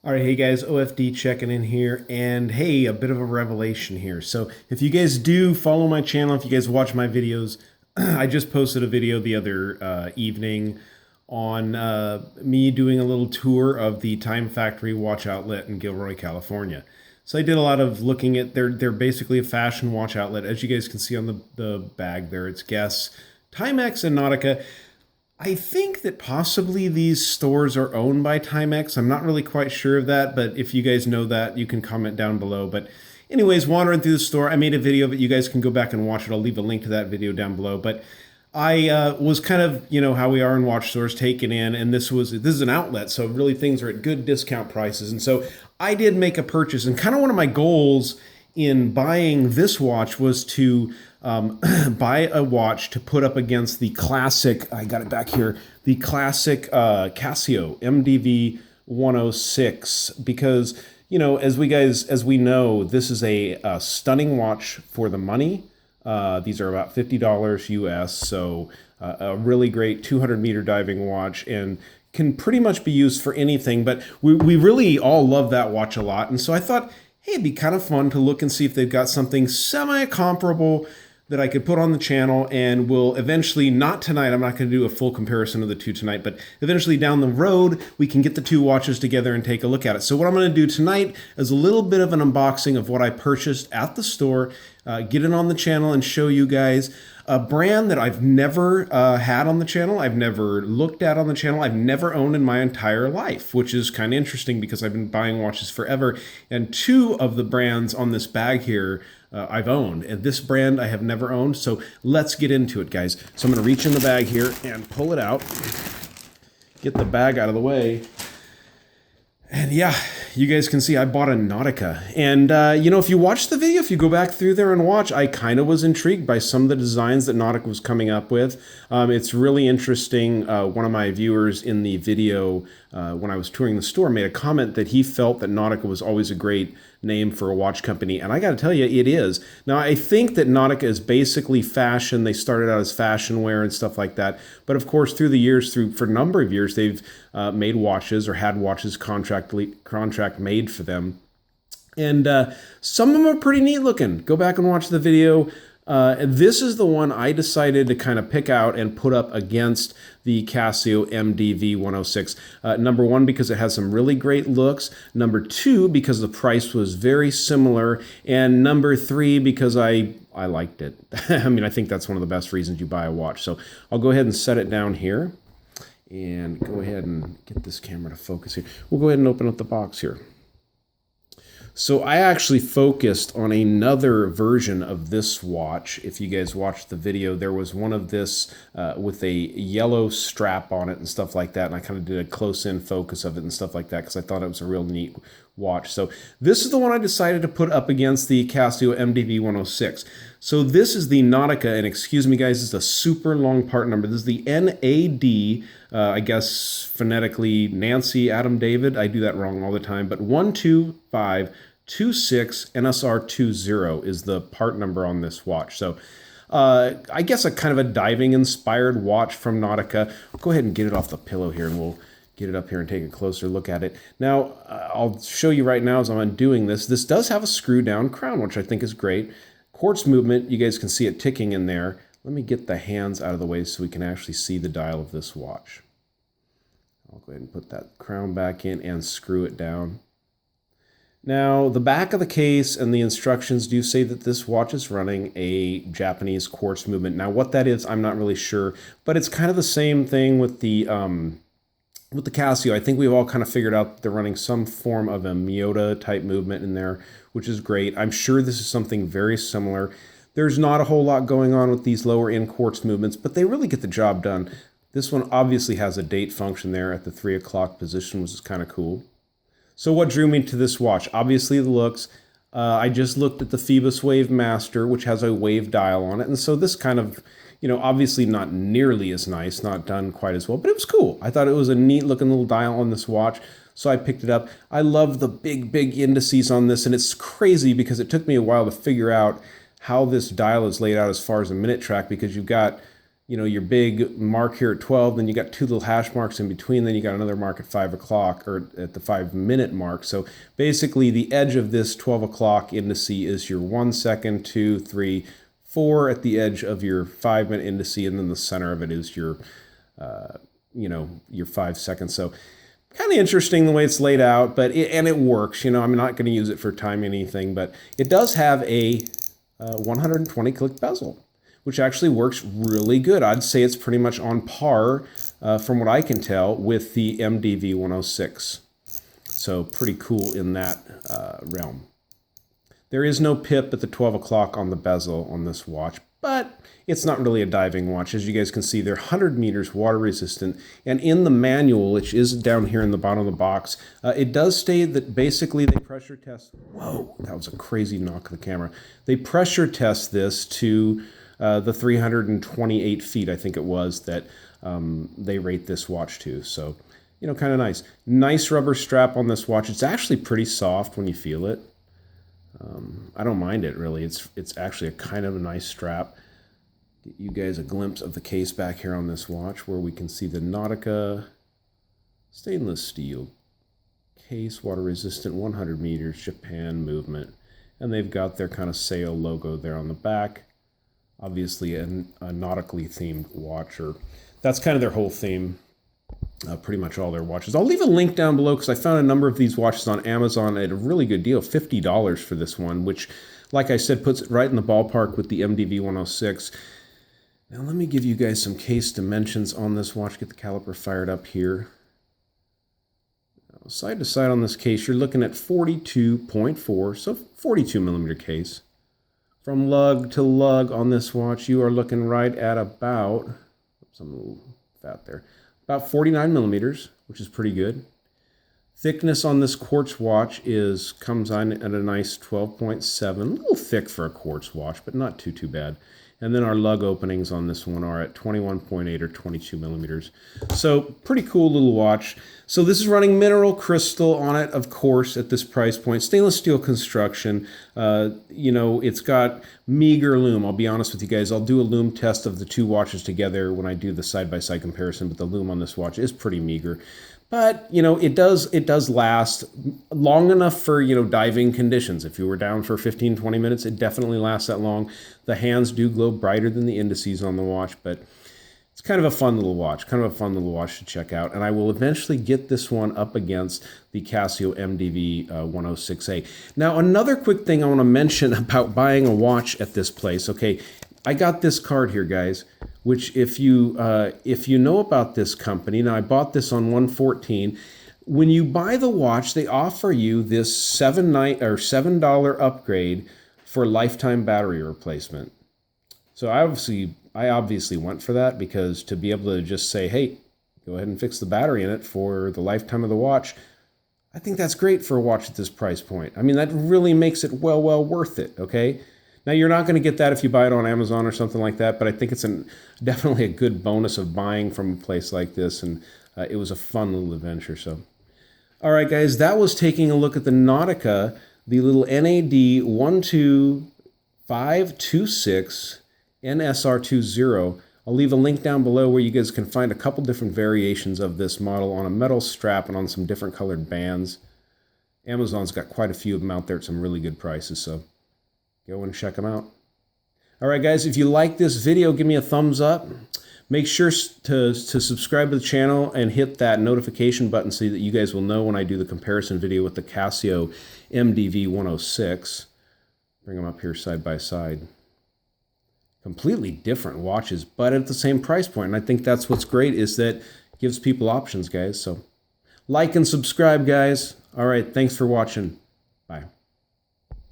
All right, hey guys, OFD checking in here, and hey, a bit of a revelation here. So, if you guys do follow my channel, if you guys watch my videos, I just posted a video the other evening on me doing a little tour of the Time Factory watch outlet in Gilroy, California. So I did a lot of looking at, they're basically a fashion watch outlet. As you guys can see on the bag there, it's Guess, Timex, and Nautica. I think that possibly these stores are owned by Timex. I'm not really quite sure of that, but if you guys know that, you can comment down below. But anyways, wandering through the store, I made a video of it. You guys can go back and watch it. I'll leave a link to that video down below. But I was kind of, how we are in watch stores, taken in, and this is an outlet, so really things are at good discount prices. And so I did make a purchase, and kind of one of my goals in buying this watch was to buy a watch to put up against the classic, I got it back here, the classic Casio MDV 106, because, as we know, this is a stunning watch for the money. These are about $50 US, so a really great 200-meter diving watch, and can pretty much be used for anything, but we really all love that watch a lot. And so I thought, hey, it'd be kind of fun to look and see if they've got something semi-comparable that I could put on the channel, and will eventually, not tonight, I'm not going to do a full comparison of the two tonight, but eventually down the road, we can get the two watches together and take a look at it. So what I'm going to do tonight is a little bit of an unboxing of what I purchased at the store, get it on the channel and show you guys a brand that I've never had on the channel, I've never looked at on the channel, I've never owned in my entire life, which is kind of interesting because I've been buying watches forever, and two of the brands on this bag here I've owned, and this brand I have never owned. So let's get into it, guys. So I'm going to reach in the bag here and pull it out, get the bag out of the way. And yeah, you guys can see I bought a Nautica. And, if you watch the video, if you go back through there and watch, I kind of was intrigued by some of the designs that Nautica was coming up with. It's really interesting. One of my viewers in the video, when I was touring the store, made a comment that he felt that Nautica was always a great name for a watch company. And I got to tell you, it is. Now, I think that Nautica is basically fashion. They started out as fashion wear and stuff like that. But of course, through the years, for a number of years, they've made watches or had watches contract made for them. And some of them are pretty neat looking. Go back and watch the video. This is the one I decided to kind of pick out and put up against the Casio MDV 106. Number one, because it has some really great looks. Number two, because the price was very similar. And number three, because I liked it. I think that's one of the best reasons you buy a watch. So I'll go ahead and set it down here and go ahead and get this camera to focus here. We'll go ahead and open up the box here. So I actually focused on another version of this watch. If you guys watched the video, there was one of this with a yellow strap on it and stuff like that. And I kind of did a close-in focus of it and stuff like that because I thought it was a real neat watch. So this is the one I decided to put up against the Casio MDV 106. So this is the Nautica, and excuse me guys, this is a super long part number. This is the NAD, I guess phonetically Nancy, Adam, David. I do that wrong all the time, but 12526 NSR 20 is the part number on this watch. So I guess a kind of a diving inspired watch from Nautica. I'll go ahead and get it off the pillow here, and we'll get it up here and take a closer look at it. Now, I'll show you right now as I'm undoing this. This does have a screw down crown, which I think is great. Quartz movement, you guys can see it ticking in there. Let me get the hands out of the way so we can actually see the dial of this watch. I'll go ahead and put that crown back in and screw it down. Now, the back of the case and the instructions do say that this watch is running a Japanese quartz movement. Now, what that is, I'm not really sure, but it's kind of the same thing with the Casio. I think we've all kind of figured out that they're running some form of a Miyota type movement in there, which is great. I'm sure this is something very similar. There's not a whole lot going on with these lower end quartz movements, but they really get the job done. This one obviously has a date function there at the 3 o'clock position, which is kind of cool. So what drew me to this watch? Obviously the looks. I just looked at the Phoebus Wave Master, which has a wave dial on it. And so this kind of, obviously not nearly as nice, not done quite as well, but it was cool. I thought it was a neat looking little dial on this watch. So I picked it up. I love the big indices on this, and it's crazy because it took me a while to figure out how this dial is laid out as far as a minute track, because you've got your big mark here at 12, then you got 2 little hash marks in between, then you got another mark at 5 o'clock, or at the 5-minute mark. So basically the edge of this 12 o'clock indice is your 1 second, 2, 3, 4 at the edge of your 5-minute indice, and then the center of it is your, your 5 seconds. So kind of interesting the way it's laid out, but it works. I'm not going to use it for timing anything, but it does have a 120 click bezel, which actually works really good. I'd say it's pretty much on par, from what I can tell, with the MDV 106. So pretty cool in that realm. There is no pip at the 12 o'clock on the bezel on this watch, but it's not really a diving watch. As you guys can see, they're 100 meters water resistant. And in the manual, which is down here in the bottom of the box, it does state that basically they pressure test. Whoa, that was a crazy knock of the camera. They pressure test this to the 328 feet, I think it was, that they rate this watch to. So, kind of nice. Nice rubber strap on this watch. It's actually pretty soft when you feel it. I don't mind it, really. It's actually a kind of a nice strap. Get you guys a glimpse of the case back here on this watch, where we can see the NAUTICA stainless steel case, water resistant, 100 meters, Japan movement. And they've got their kind of sail logo there on the back. Obviously a nautically themed watch, or that's kind of their whole theme. Pretty much all their watches. I'll leave a link down below because I found a number of these watches on Amazon at a really good deal, $50 for this one, which, like I said, puts it right in the ballpark with the MDV 106. Now let me give you guys some case dimensions on this watch. Get the caliper fired up here. Now, side to side on this case, you're looking at 42.4, so 42 millimeter case. From lug to lug on this watch, you are looking right at about, oops, I'm a little fat there, about 49 millimeters, which is pretty good. Thickness on this quartz watch comes on at a nice 12.7, a little thick for a quartz watch, but not too bad. And then our lug openings on this one are at 21.8 or 22 millimeters. So pretty cool little watch. So this is running mineral crystal on it, of course, at this price point. Stainless steel construction. It's got meager lume. I'll be honest with you guys. I'll do a lume test of the two watches together when I do the side-by-side comparison, but the lume on this watch is pretty meager. But, it does last long enough for, diving conditions. If you were down for 15, 20 minutes, it definitely lasts that long. The hands do glow brighter than the indices on the watch, but it's kind of a fun little watch, to check out. And I will eventually get this one up against the Casio MDV 106A. Now, another quick thing I want to mention about buying a watch at this place. Okay, I got this card here, guys, which if you know about this company, now I bought this on 114. When you buy the watch, they offer you this $7 upgrade for lifetime battery replacement. So I obviously went for that, because to be able to just say, hey, go ahead and fix the battery in it for the lifetime of the watch, I think that's great for a watch at this price point. I mean, that really makes it well worth it, okay? Now, you're not going to get that if you buy it on Amazon or something like that, but I think it's definitely a good bonus of buying from a place like this, and it was a fun little adventure. So, all right, guys, that was taking a look at the NAUTICA, the little NAD12526 NSR 20. I'll leave a link down below where you guys can find a couple different variations of this model on a metal strap and on some different colored bands. Amazon's got quite a few of them out there at some really good prices, so go and check them out. All right, guys, if you like this video, give me a thumbs up. Make sure to subscribe to the channel and hit that notification button so that you guys will know when I do the comparison video with the Casio MDV 106. Bring them up here side by side. Completely different watches, but at the same price point. And I think that's what's great, is that it gives people options, guys. So like and subscribe, guys. All right, thanks for watching.